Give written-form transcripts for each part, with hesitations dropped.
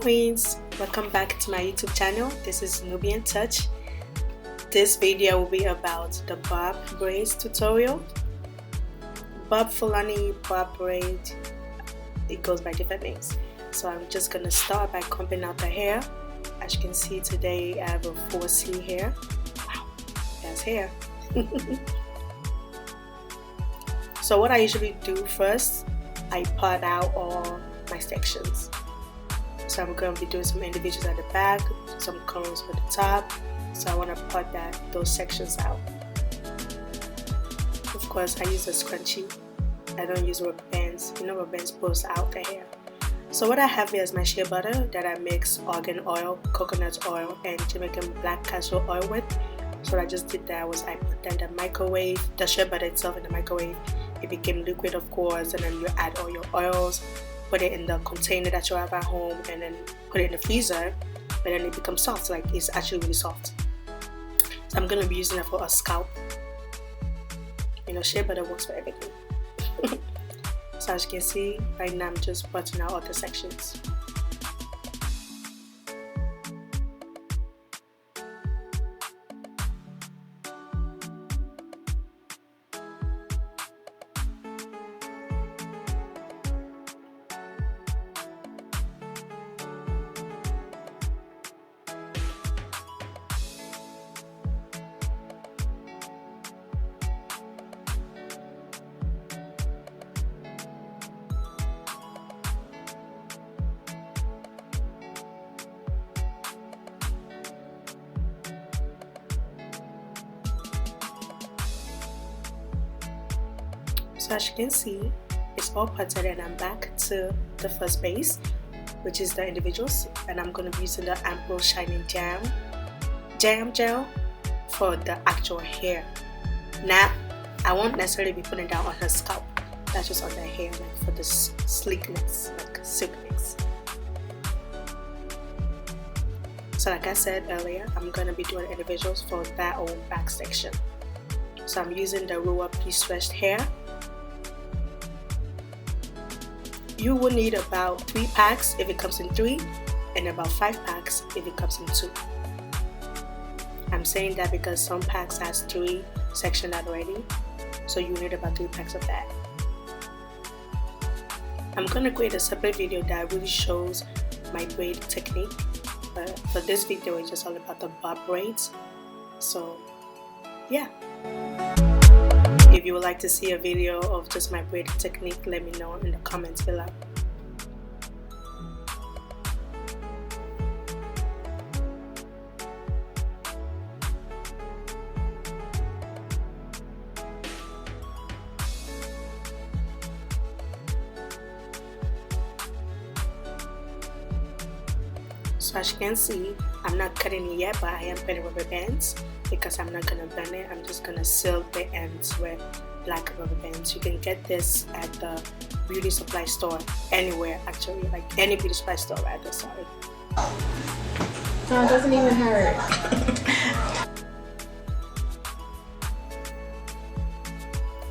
Queens, welcome back to my YouTube channel. This is Nubian Touch. This video will be about the bob braids tutorial. Fulani bob braid, it goes by different names. So I'm just gonna start by combing out the hair. As you can see today, I have a 4C hair. Wow, that's hair. So what I usually do first, I part out all my sections. So I'm going to be doing some individuals at the back, some curls at the top. So I want to part those sections out. Of course, I use a scrunchie. I don't use rubber bands. You know, rubber bands pulls out the hair. So what I have here is my shea butter that I mix argan oil, coconut oil, and Jamaican black castor oil with. So what I just did there was I put that in the microwave, the shea butter itself in the microwave. It became liquid, of course, and then you add all your oils, put it in the container that you have at home, and then put it in the freezer, and then it becomes soft. Like, it's actually really soft. So I'm gonna be using it for a scalp. You know, shea butter works for everything. So as you can see, right now I'm just buttoning out all the sections. So as you can see, it's all parted, and I'm back to the first base, which is the individuals, and I'm going to be using the Ampro Stylin Jam Gel for the actual hair. Now, I won't necessarily be putting that on her scalp. That's just on the hair, like for the sleekness, like silkiness. So like I said earlier, I'm going to be doing individuals for that own back section. So I'm using the RUWA pre-stretched hair. You will need about 3 packs if it comes in 3, and about 5 packs if it comes in 2. I'm saying that because some packs has 3 sections already, so you need about 3 packs of that. I'm gonna create a separate video that really shows my braid technique, but for this video it's just all about the bob braids. So yeah. If you would like to see a video of just my braiding technique, let me know in the comments below. So as you can see, I'm not cutting it yet, but I am putting rubber bands because I'm not gonna bend it. I'm just gonna seal the ends with black rubber bands. You can get this at the beauty supply store, anywhere actually, like any beauty supply store rather, sorry. No, it doesn't even hurt.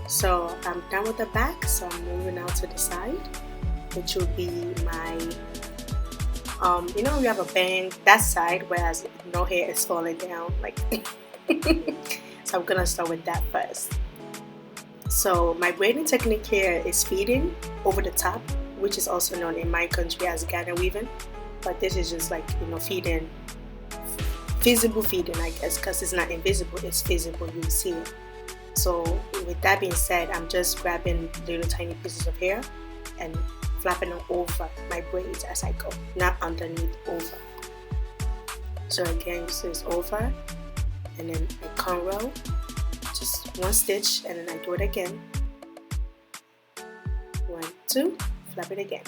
So I'm done with the back, so I'm moving out to the side, which will be my you know, we have a bang that side, whereas no hair is falling down, like so I'm gonna start with that first. So my braiding technique here is feeding over the top, which is also known in my country as Ghana weaving, but this is just like, you know, feeding, visible feeding, I guess, because it's not invisible, it's visible, you will see it. So with that being said, I'm just grabbing little tiny pieces of hair and flapping them over my braids as I go, not underneath, over. So again, this is over, and then I cornrow, just 1 stitch, and then I do it again. 1, 2, flap it again,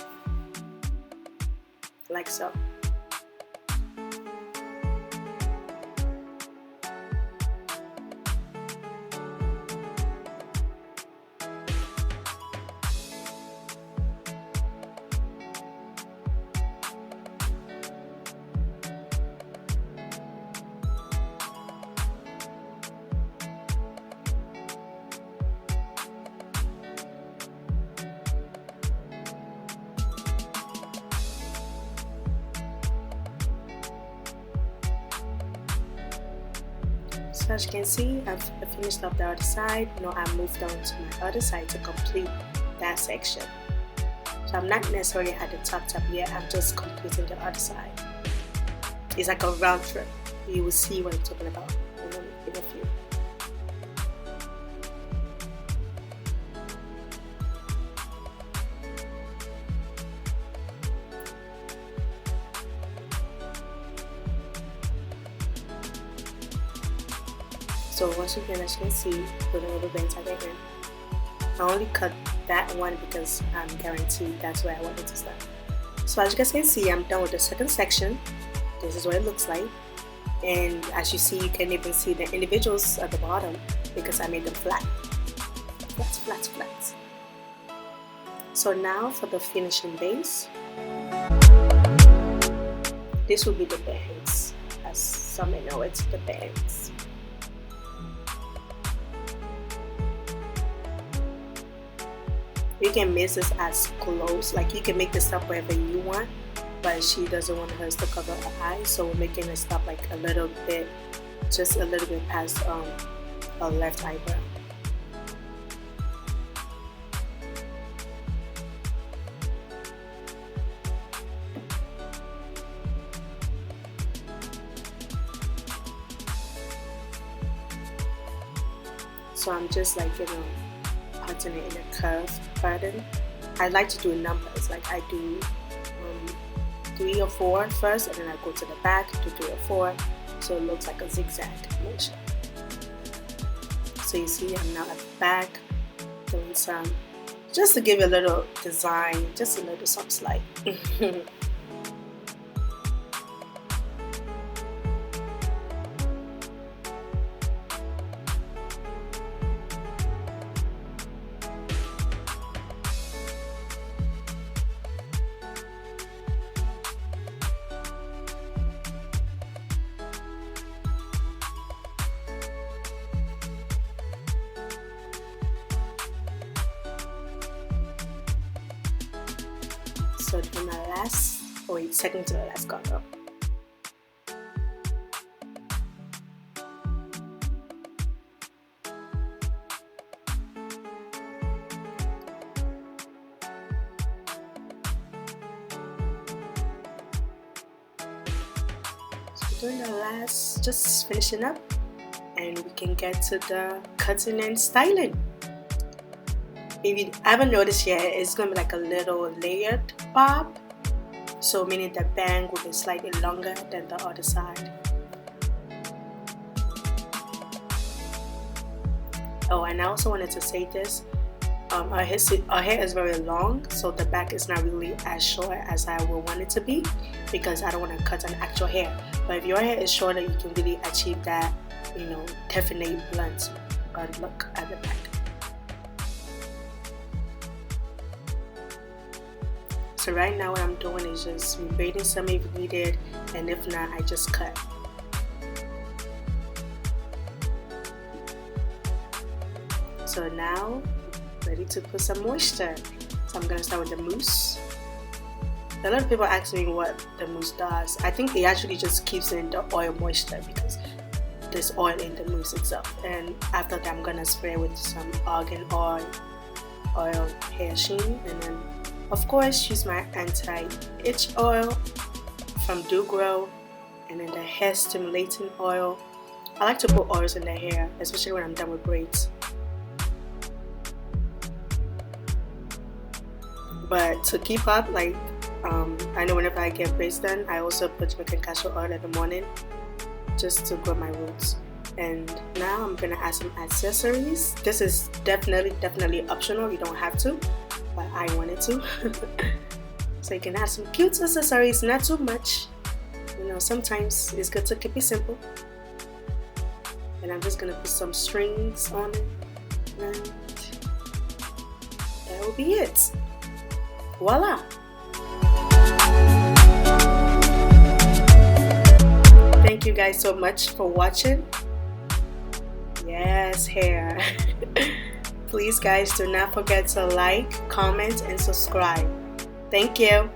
like so. So as you can see, I've finished up the other side. Now I moved on to my other side to complete that section. So I'm not necessarily at the top yet, I'm just completing the other side. It's like a round trip. You will see what I'm talking about in a few. So once again, as you can see, the little bands at the end. I only cut that one because I'm guaranteed that's where I wanted to start. So as you guys can see, I'm done with the second section. This is what it looks like. And as you see, you can even see the individuals at the bottom because I made them flat. Flat. So now for the finishing base. This will be the bangs. As some may know, it's the bangs. You can make this as close, like you can make this stop wherever you want, but she doesn't want hers to cover her eyes, so we're making it stop like a little bit, just a little bit past her left eyebrow. So I'm just like, cutting it in a curve pattern. I like to do numbers, like I do 3 or 4 first, and then I go to the back, do 3 or 4, so it looks like a zigzag motion. So you see, I'm now at the back doing some, just to give it a little design, just a little something slight. So do my last, second to the last color. So doing the last, just finishing up, and we can get to the cutting and styling. If you haven't noticed yet, it's going to be like a little layered bob. So meaning the bang will be slightly longer than the other side. Oh, and I also wanted to say this. Our hair is very long, so the back is not really as short as I would want it to be because I don't want to cut an actual hair. But if your hair is shorter, you can really achieve that, definite blunt look at the back. So right now what I'm doing is just rebraiding some if needed, and if not, I just cut. So now, ready to put some moisture. So I'm gonna start with the mousse. A lot of people ask me what the mousse does. I think it actually just keeps in the oil moisture because there's oil in the mousse itself. And after that, I'm gonna spray with some Argan oil hair sheen, and then of course use my anti-itch oil from Doo Gro, and then the hair stimulating oil. I like to put oils in the hair, especially when I'm done with braids. But to keep up, like I know whenever I get braids done, I also put Jamaican castor oil in the morning just to grow my roots. And now I'm gonna add some accessories. This is definitely optional, you don't have to, but I wanted to. So you can add some cute accessories, not too much. Sometimes it's good to keep it simple. And I'm just gonna put some strings on it, and that will be it. Voila! Thank you guys so much for watching. Yes, hair. Please guys, do not forget to like, comment, and subscribe. Thank you.